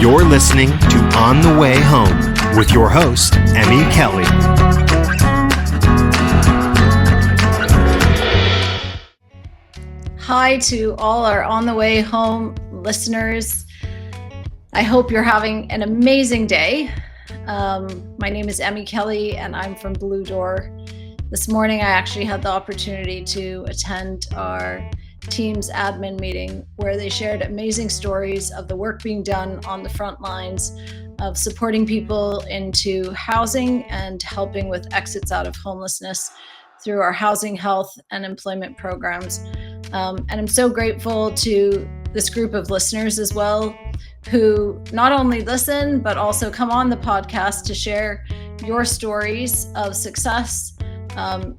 You're listening to On the Way Home with your host, Emmy Kelly. Hi to all our On the Way Home listeners. I hope you're having an amazing day. My name is Emmy Kelly and I'm from Blue Door. This morning I actually had the opportunity to attend our team's admin meeting where they shared amazing stories of the work being done on the front lines of supporting people into housing and helping with exits out of homelessness through our housing, health, and employment programs. And I'm so grateful to this group of listeners as well, who not only listen, but also come on the podcast to share your stories of success,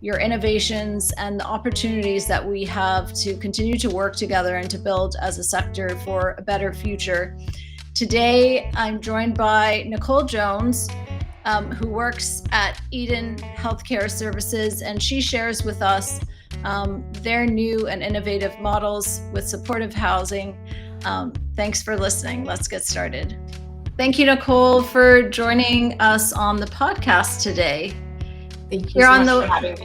your innovations, and the opportunities that we have to continue to work together and to build as a sector for a better future. Today, I'm joined by Nicole Jones, who works at Eden Healthcare Services, and she shares with us their new and innovative models with supportive housing. Thanks for listening. Let's get started. Thank you, Nicole, for joining us on the podcast today. Thank you so much for having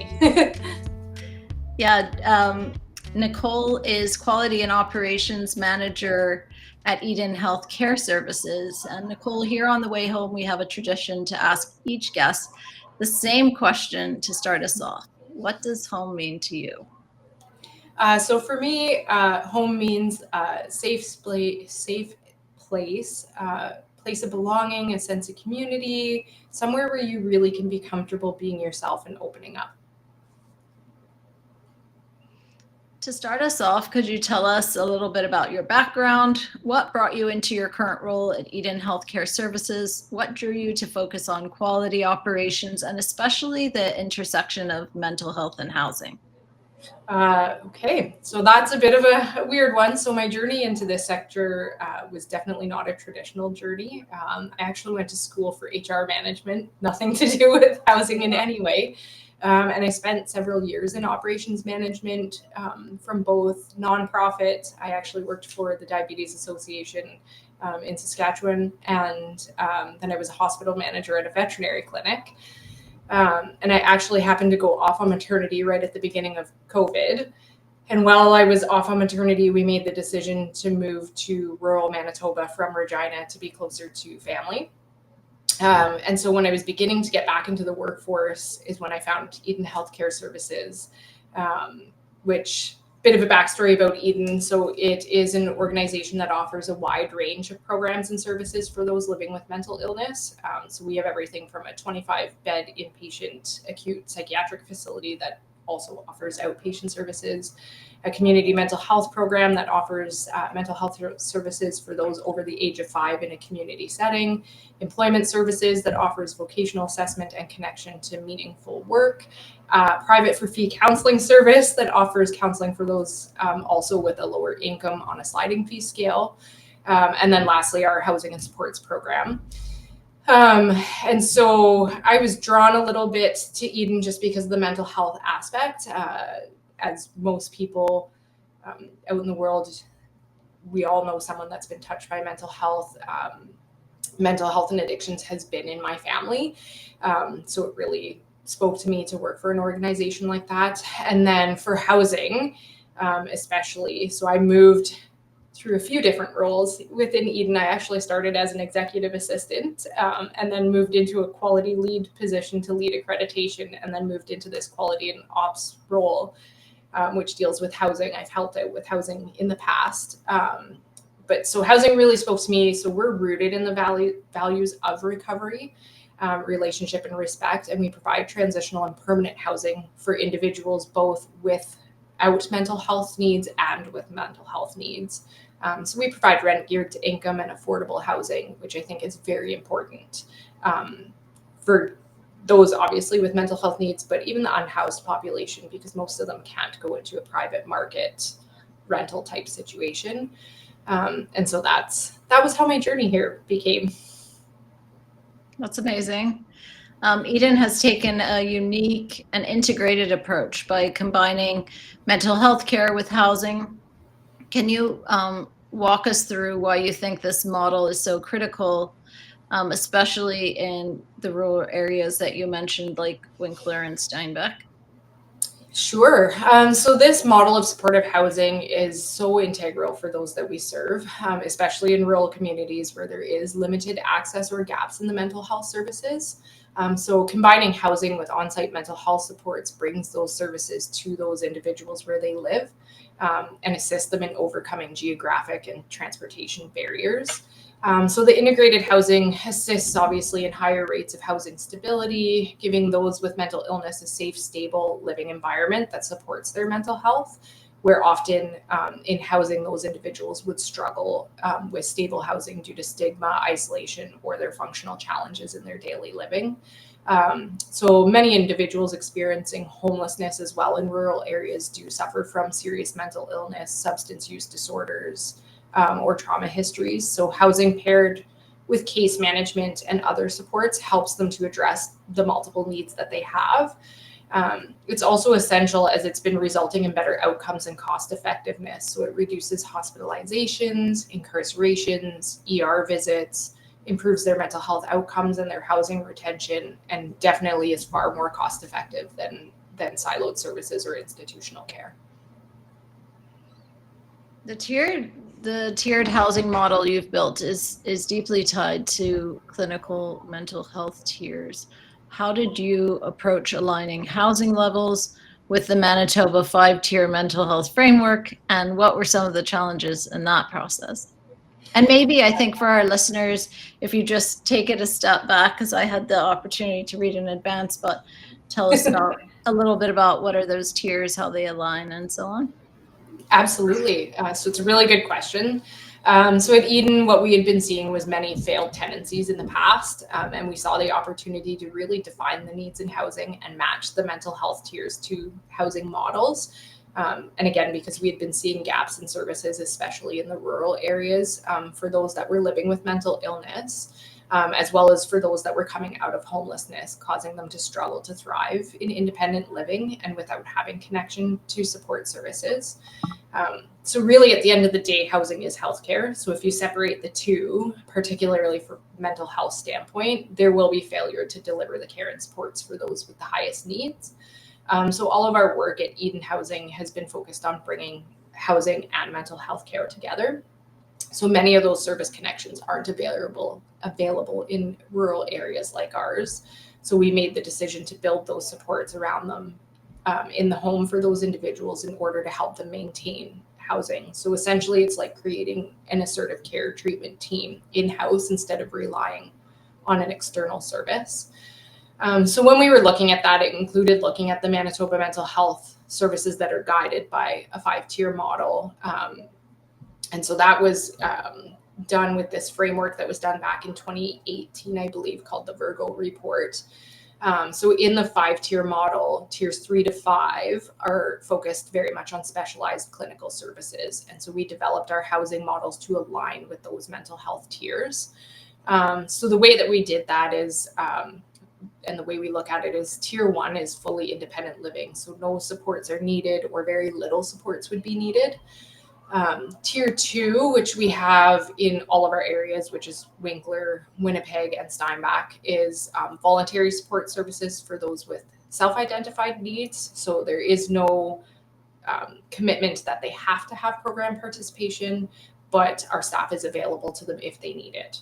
me. Nicole is Quality and Operations Manager at Eden Healthcare Services. And Nicole, here on the way home, we have a tradition to ask each guest the same question to start us off. What does home mean to you? So for me, home means safe place, place of belonging, a sense of community, somewhere where you really can be comfortable being yourself and opening up. To start us off, could you tell us a little bit about your background? What brought you into your current role at Eden Healthcare Services? What drew you to focus on quality operations and especially the intersection of mental health and housing? Okay, so that's a bit of a weird one. So my journey into this sector was definitely not a traditional journey. I actually went to school for HR management, nothing to do with housing in any way. And I spent several years in operations management from both nonprofit. I actually worked for the Diabetes Association in Saskatchewan, and then I was a hospital manager at a veterinary clinic. And I actually happened to go off on maternity right at the beginning of COVID. And while I was off on maternity, we made the decision to move to rural Manitoba from Regina to be closer to family. And so when I was beginning to get back into the workforce is when I found Eden Healthcare Services, which bit of a backstory about Eden. So it is an organization that offers a wide range of programs and services for those living with mental illness. So we have everything from a 25-bed inpatient acute psychiatric facility that also offers outpatient services, a community mental health program that offers mental health services for those over the age of 5 in a community setting, employment services that offers vocational assessment and connection to meaningful work, private for fee counseling service that offers counseling for those also with a lower income on a sliding fee scale, and then lastly, our housing and supports program. And so I was drawn a little bit to Eden just because of the mental health aspect. As most people out in the world, we all know someone that's been touched by mental health. Mental health and addictions has been in my family. So it really spoke to me to work for an organization like that. And then for housing, especially. So I moved through a few different roles within Eden. I actually started as an executive assistant and then moved into a quality lead position to lead accreditation, and then moved into this quality and ops role, which deals with housing. I've helped out with housing in the past. But so housing really spoke to me. So we're rooted in the values of recovery, relationship, and respect. And we provide transitional and permanent housing for individuals, both without mental health needs and with mental health needs. So we provide rent geared to income and affordable housing, which I think is very important for those obviously with mental health needs, but even the unhoused population, because most of them can't go into a private market rental type situation. And so that was how my journey here became. That's amazing. Eden has taken a unique and integrated approach by combining mental health care with housing. Can you walk us through why you think this model is so critical, especially in the rural areas that you mentioned, like Winkler and Steinbeck? Sure. So this model of supportive housing is so integral for those that we serve, especially in rural communities where there is limited access or gaps in the mental health services. So combining housing with on-site mental health supports brings those services to those individuals where they live, and assist them in overcoming geographic and transportation barriers. So the integrated housing assists obviously in higher rates of housing stability, giving those with mental illness a safe, stable living environment that supports their mental health, where often in housing those individuals would struggle with stable housing due to stigma, isolation, or their functional challenges in their daily living. So many individuals experiencing homelessness as well in rural areas do suffer from serious mental illness, substance use disorders, or trauma histories. So housing paired with case management and other supports helps them to address the multiple needs that they have. It's also essential as it's been resulting in better outcomes and cost effectiveness. So it reduces hospitalizations, incarcerations, ER visits, improves their mental health outcomes and their housing retention, and definitely is far more cost effective than siloed services or institutional care. The tiered housing model you've built is deeply tied to clinical mental health tiers. How did you approach aligning housing levels with the Manitoba 5-tier mental health framework, and what were some of the challenges in that process? And maybe I think for our listeners, if you just take it a step back, because I had the opportunity to read in advance, but tell us about a little bit about what are those tiers, how they align, and so on. Absolutely. So it's a really good question. So at Eden, what we had been seeing was many failed tenancies in the past, and we saw the opportunity to really define the needs in housing and match the mental health tiers to housing models. And again, because we had been seeing gaps in services, especially in the rural areas, for those that were living with mental illness, as well as for those that were coming out of homelessness, causing them to struggle to thrive in independent living and without having connection to support services. So really, at the end of the day, housing is healthcare. So if you separate the two, particularly from mental health standpoint, there will be failure to deliver the care and supports for those with the highest needs. So all of our work at Eden Housing has been focused on bringing housing and mental health care together. So many of those service connections aren't available in rural areas like ours. So we made the decision to build those supports around them in the home for those individuals in order to help them maintain housing. So essentially, it's like creating an assertive care treatment team in-house instead of relying on an external service. So when we were looking at that, it included looking at the Manitoba mental health services that are guided by a 5-tier model. And so that was done with this framework that was done back in 2018, I believe, called the Virgo Report. So in the 5-tier model, tiers 3 to 5 are focused very much on specialized clinical services. And so we developed our housing models to align with those mental health tiers. So the way that we did that is, and the way we look at it is tier 1 is fully independent living. So no supports are needed or very little supports would be needed. Tier 2, which we have in all of our areas, which is Winkler, Winnipeg, and Steinbeck, is voluntary support services for those with self-identified needs. So there is no commitment that they have to have program participation, but our staff is available to them if they need it.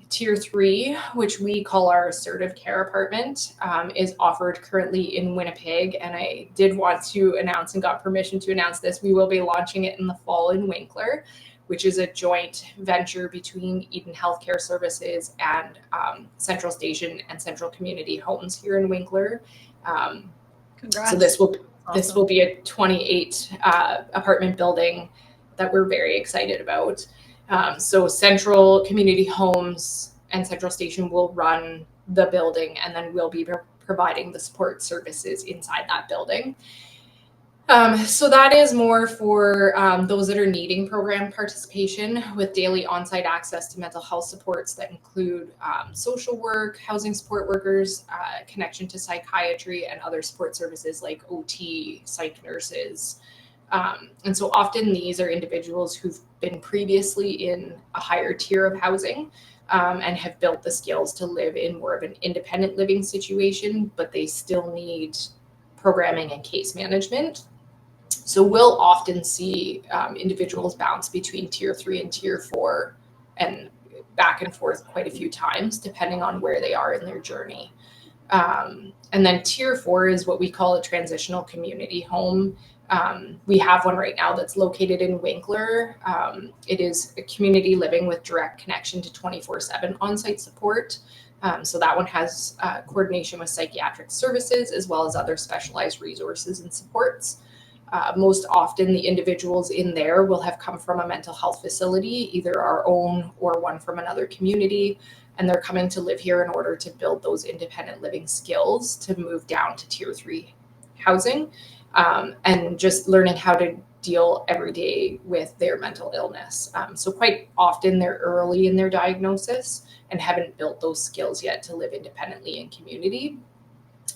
Tier 3, which we call our assertive care apartment, is offered currently in Winnipeg. And I did want to announce and got permission to announce this. We will be launching it in the fall in Winkler, which is a joint venture between Eden Healthcare Services and Central Station and Central Community Homes here in Winkler. Congrats. So this will be a 28 apartment building that we're very excited about. So Central Community Homes and Central Station will run the building, and then we'll be providing the support services inside that building. So that is more for those that are needing program participation, with daily on-site access to mental health supports that include social work, housing support workers, connection to psychiatry, and other support services like OT, psych nurses, And so often these are individuals who've been previously in a higher tier of housing and have built the skills to live in more of an independent living situation, but they still need programming and case management. So we'll often see individuals bounce between tier 3 and tier 4 and back and forth quite a few times, depending on where they are in their journey. And then tier 4 is what we call a transitional community home. We have one right now that's located in Winkler. It is a community living with direct connection to 24/7 on-site support. So that one has coordination with psychiatric services as well as other specialized resources and supports. Most often the individuals in there will have come from a mental health facility, either our own or one from another community, and they're coming to live here in order to build those independent living skills to move down to tier 3 housing, and just learning how to deal every day with their mental illness. So quite often they're early in their diagnosis and haven't built those skills yet to live independently in community.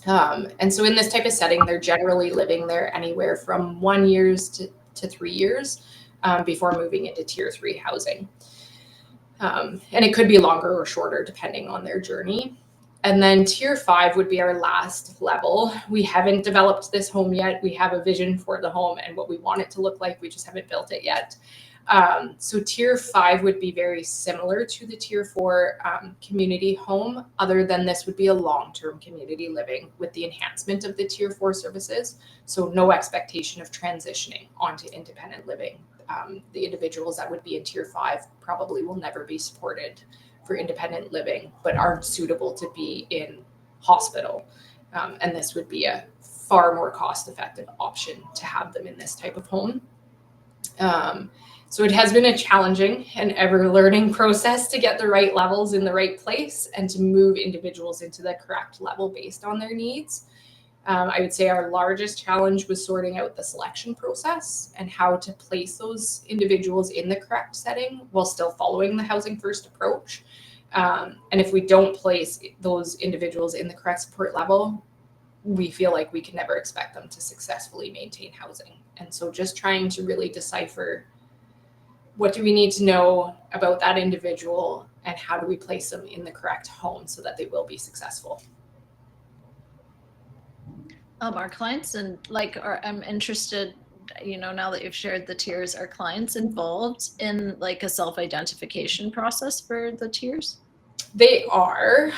And so in this type of setting, they're generally living there anywhere from 1 year to 3 years before moving into tier 3 housing. And it could be longer or shorter depending on their journey. And then tier 5 would be our last level. We haven't developed this home yet. We have a vision for the home and what we want it to look like. We just haven't built it yet. So tier 5 would be very similar to the tier 4 community home, other than this would be a long-term community living with the enhancement of the tier 4 services. So no expectation of transitioning onto independent living. The individuals that would be in tier 5 probably will never be supported for independent living, but aren't suitable to be in hospital. And this would be a far more cost-effective option to have them in this type of home. So it has been a challenging and ever-learning process to get the right levels in the right place and to move individuals into the correct level based on their needs. I would say our largest challenge was sorting out the selection process and how to place those individuals in the correct setting while still following the housing first approach. And if we don't place those individuals in the correct support level, we feel like we can never expect them to successfully maintain housing. And so just trying to really decipher what do we need to know about that individual and how do we place them in the correct home so that they will be successful. Our clients and I'm interested, now that you've shared the tiers, are clients involved in like a self-identification process for the tiers? They are.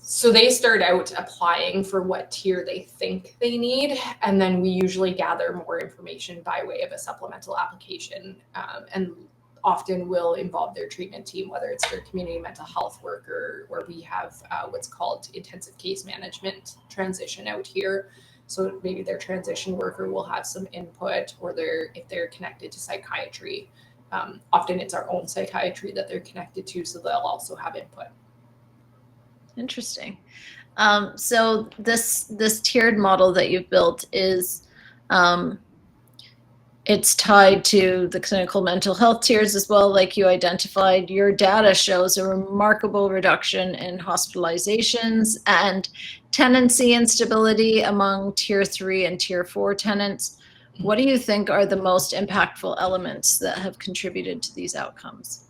So they start out applying for what tier they think they need, and then we usually gather more information by way of a supplemental application, and often will involve their treatment team, whether it's their community mental health worker, or we have what's called intensive case management transition out here. So maybe their transition worker will have some input, or if they're connected to psychiatry. Often it's our own psychiatry that they're connected to, so they'll also have input. Interesting. So this tiered model that you've built is it's tied to the clinical mental health tiers as well. Like you identified, your data shows a remarkable reduction in hospitalizations and tenancy instability among tier 3 and tier 4 tenants. What do you think are the most impactful elements that have contributed to these outcomes?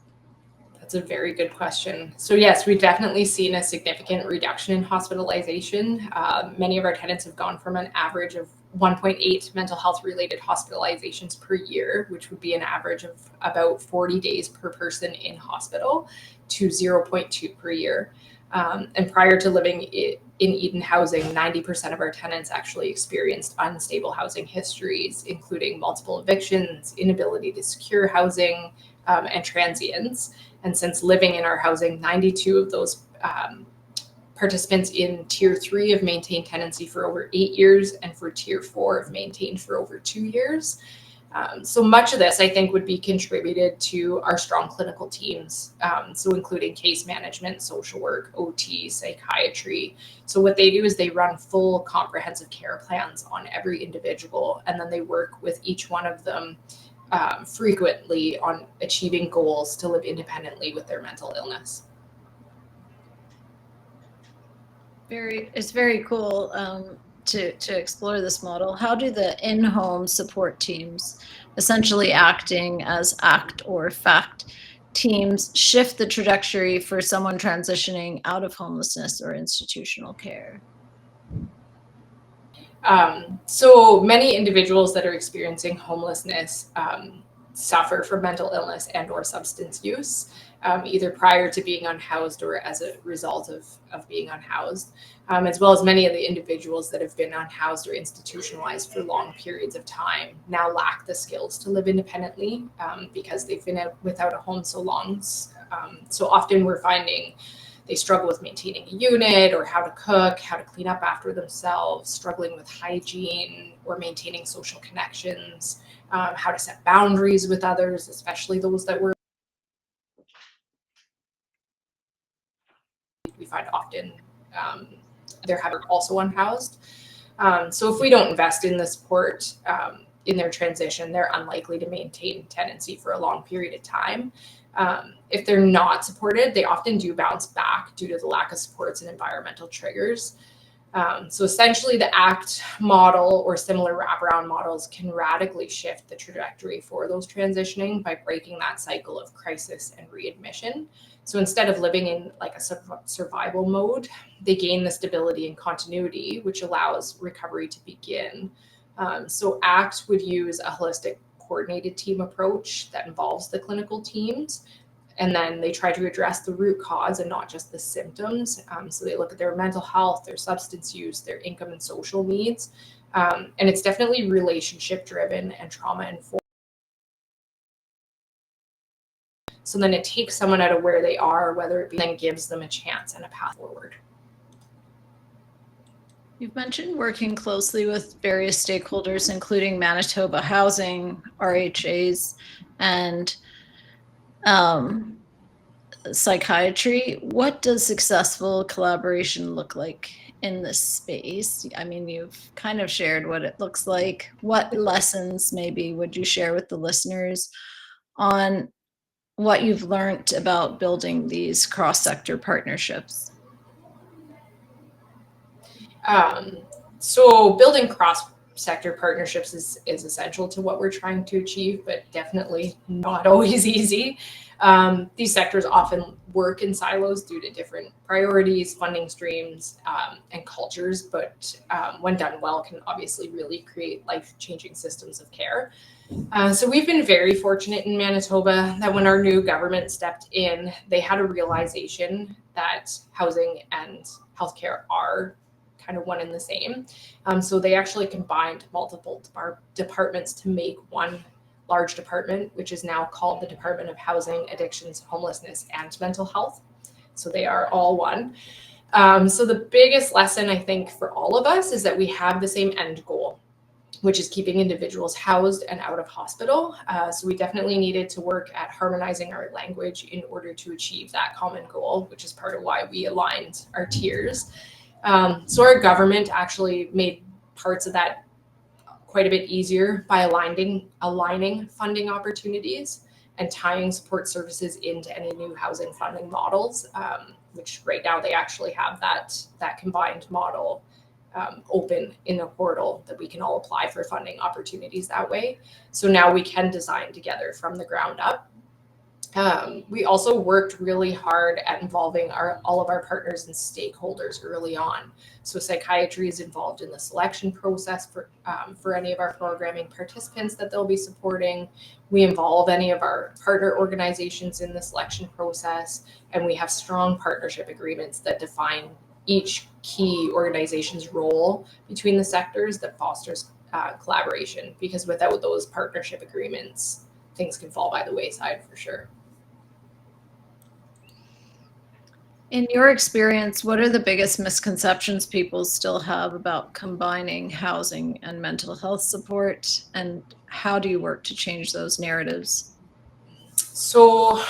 That's a very good question. So yes, we've definitely seen a significant reduction in hospitalization. Many of our tenants have gone from an average of 1.8 mental health related hospitalizations per year, which would be an average of about 40 days per person in hospital, to 0.2 per year. And prior to living in Eden housing, 90% of our tenants actually experienced unstable housing histories, including multiple evictions, inability to secure housing, and transients. And since living in our housing, 92 of those participants in tier 3 have maintained tenancy for over 8 years, and for tier 4 have maintained for over 2 years. So much of this, I think, would be contributed to our strong clinical teams, so including case management, social work, OT, psychiatry. So what they do is they run full comprehensive care plans on every individual, and then they work with each one of them frequently on achieving goals to live independently with their mental illness. It's very cool. to explore this model, how do the in-home support teams, essentially acting as ACT or FACT teams, shift the trajectory for someone transitioning out of homelessness or institutional care? So many individuals that are experiencing homelessness suffer from mental illness and or substance use, either prior to being unhoused or as a result of being unhoused, as well as many of the individuals that have been unhoused or institutionalized for long periods of time now lack the skills to live independently because they've been without a home so long. So often we're finding they struggle with maintaining a unit or how to cook, how to clean up after themselves, struggling with hygiene or maintaining social connections, how to set boundaries with others, especially those that we find often they're also unhoused. So if we don't invest in the support in their transition, they're unlikely to maintain tenancy for a long period of time. If they're not supported, they often do bounce back due to the lack of supports and environmental triggers. So essentially the ACT model or similar wraparound models can radically shift the trajectory for those transitioning by breaking that cycle of crisis and readmission. So instead of living in like a survival mode, they gain the stability and continuity, which allows recovery to begin. So ACT would use a holistic coordinated team approach that involves the clinical teams. And then they try to address the root cause and not just the symptoms. So they look at their mental health, their substance use, their income and social needs. And it's definitely relationship driven and trauma informed. So then it takes someone out of where they are, whether it be, then gives them a chance and a path forward. You've mentioned working closely with various stakeholders, including Manitoba Housing, RHAs, and psychiatry. What does successful collaboration look like in this space? I mean, you've kind of shared what it looks like. What lessons maybe would you share with the listeners on what you've learned about building these cross-sector partnerships? So building cross-sector partnerships is essential to what we're trying to achieve, but definitely not always easy. These sectors often work in silos due to different priorities, funding streams, and cultures, but when done well, can obviously really create life-changing systems of care. So we've been very fortunate in Manitoba that when our new government stepped in, they had a realization that housing and healthcare are kind of one and the same. So they actually combined multiple departments to make one large department, which is now called the Department of Housing, Addictions, Homelessness, and Mental Health. So they are all one. So the biggest lesson, I think, for all of us is that we have the same end goal, which is keeping individuals housed and out of hospital. So we definitely needed to work at harmonizing our language in order to achieve that common goal, which is part of why we aligned our tiers. So our government actually made parts of that quite a bit easier by aligning funding opportunities and tying support services into any new housing funding models, which right now they actually have that combined model open in the portal that we can all apply for funding opportunities that way. So now we can design together from the ground up. We also worked really hard at involving all of our partners and stakeholders early on. So psychiatry is involved in the selection process for any of our programming participants that they'll be supporting. We involve any of our partner organizations in the selection process, and we have strong partnership agreements that define each key organization's role between the sectors that fosters collaboration, because without those partnership agreements, things can fall by the wayside for sure. In your experience, what are the biggest misconceptions people still have about combining housing and mental health support, and how do you work to change those narratives? So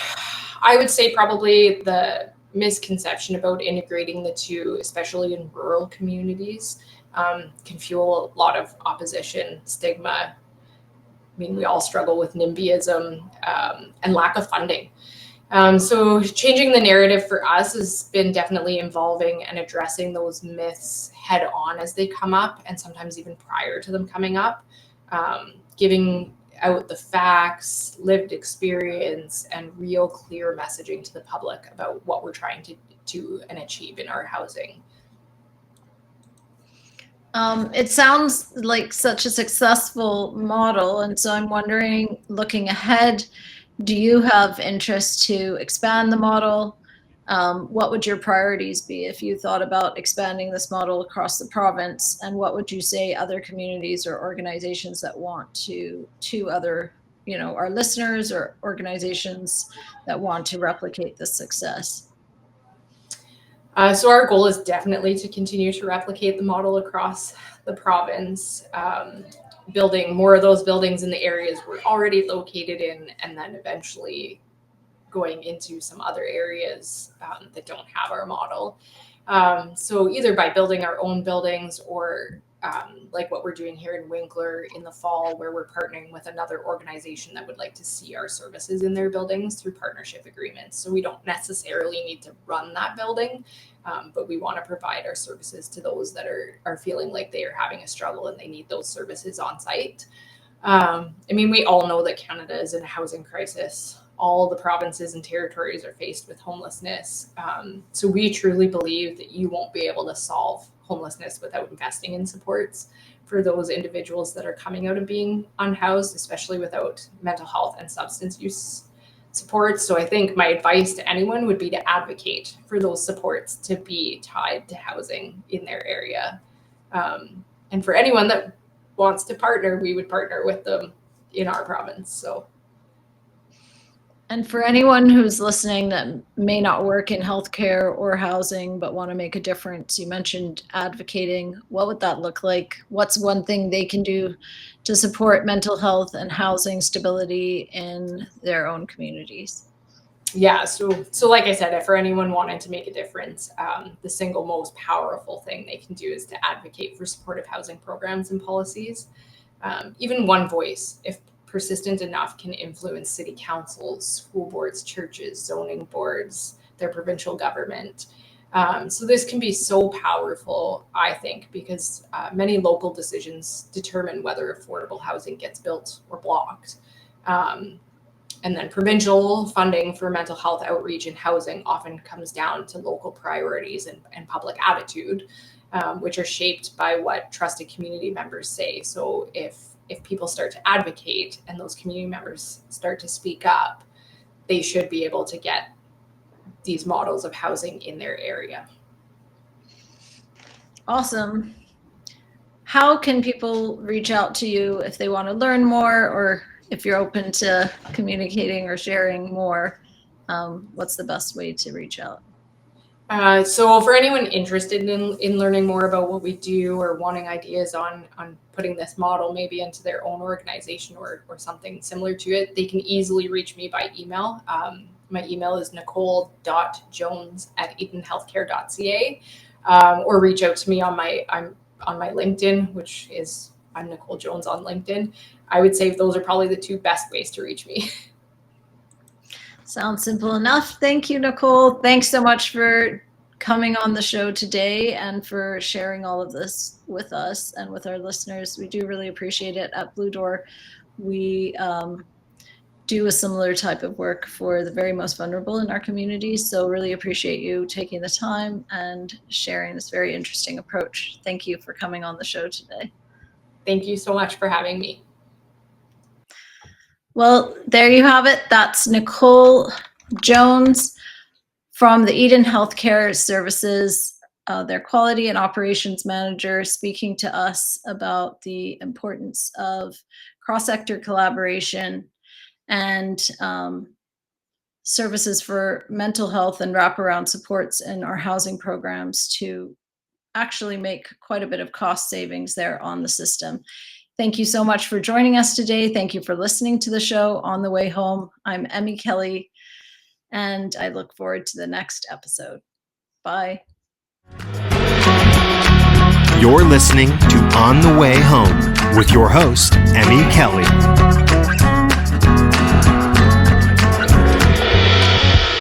I would say probably the misconception about integrating the two, especially in rural communities, can fuel a lot of opposition, stigma. I mean, we all struggle with NIMBYism and lack of funding. So changing the narrative for us has been definitely involving and addressing those myths head on as they come up, and sometimes even prior to them coming up, giving out the facts, lived experience, and real clear messaging to the public about what we're trying to do and achieve in our housing. It sounds like such a successful model, and so I'm wondering, looking ahead, do you have interest to expand the model? What would your priorities be if you thought about expanding this model across the province? And what would you say other communities or organizations that want to other, our listeners or organizations that want to replicate this success? So our goal is definitely to continue to replicate the model across the province, building more of those buildings in the areas we're already located in, and then eventually going into some other areas that don't have our model. So either by building our own buildings or like what we're doing here in Winkler in the fall, where we're partnering with another organization that would like to see our services in their buildings through partnership agreements. So we don't necessarily need to run that building, but we want to provide our services to those that are feeling like they are having a struggle and they need those services on site. We all know that Canada is in a housing crisis. All the provinces and territories are faced with homelessness. So we truly believe that you won't be able to solve homelessness without investing in supports for those individuals that are coming out of being unhoused, especially without mental health and substance use supports. So I think my advice to anyone would be to advocate for those supports to be tied to housing in their area. And for anyone that wants to partner, we would partner with them in our province. So. And for anyone who's listening that may not work in healthcare or housing but want to make a difference, you mentioned advocating. What would that look like? What's one thing they can do to support mental health and housing stability in their own communities? Yeah, so like I said, for anyone wanting to make a difference, the single most powerful thing they can do is to advocate for supportive housing programs and policies. Even one voice, if persistent enough, can influence city councils, school boards, churches, zoning boards, their provincial government. So this can be so powerful, I think, because many local decisions determine whether affordable housing gets built or blocked. And then provincial funding for mental health outreach and housing often comes down to local priorities and public attitude, which are shaped by what trusted community members say. So if people start to advocate and those community members start to speak up, they should be able to get these models of housing in their area. Awesome. How can people reach out to you if they want to learn more, or if you're open to communicating or sharing more? What's the best way to reach out? So for anyone interested in learning more about what we do or wanting ideas on putting this model maybe into their own organization or something similar to it, they can easily reach me by email. My email is nicole.jones@edenhealthcare.ca, or reach out to me on my LinkedIn, which is I'm Nicole Jones on LinkedIn. I would say those are probably the two best ways to reach me. Sounds simple enough. Thank you, Nicole. Thanks so much for coming on the show today and for sharing all of this with us and with our listeners. We do really appreciate it. At Blue Door, we do a similar type of work for the very most vulnerable in our community. So really appreciate you taking the time and sharing this very interesting approach. Thank you for coming on the show today. Thank you so much for having me. Well, there you have it. That's Nicole Jones from the Eden Healthcare Services, their quality and operations manager, speaking to us about the importance of cross-sector collaboration and services for mental health and wraparound supports in our housing programs to actually make quite a bit of cost savings there on the system. Thank you so much for joining us today. Thank you for listening to the show On the Way Home. I'm Emmy Kelly, and I look forward to the next episode. Bye. You're listening to On the Way Home with your host, Emmy Kelly.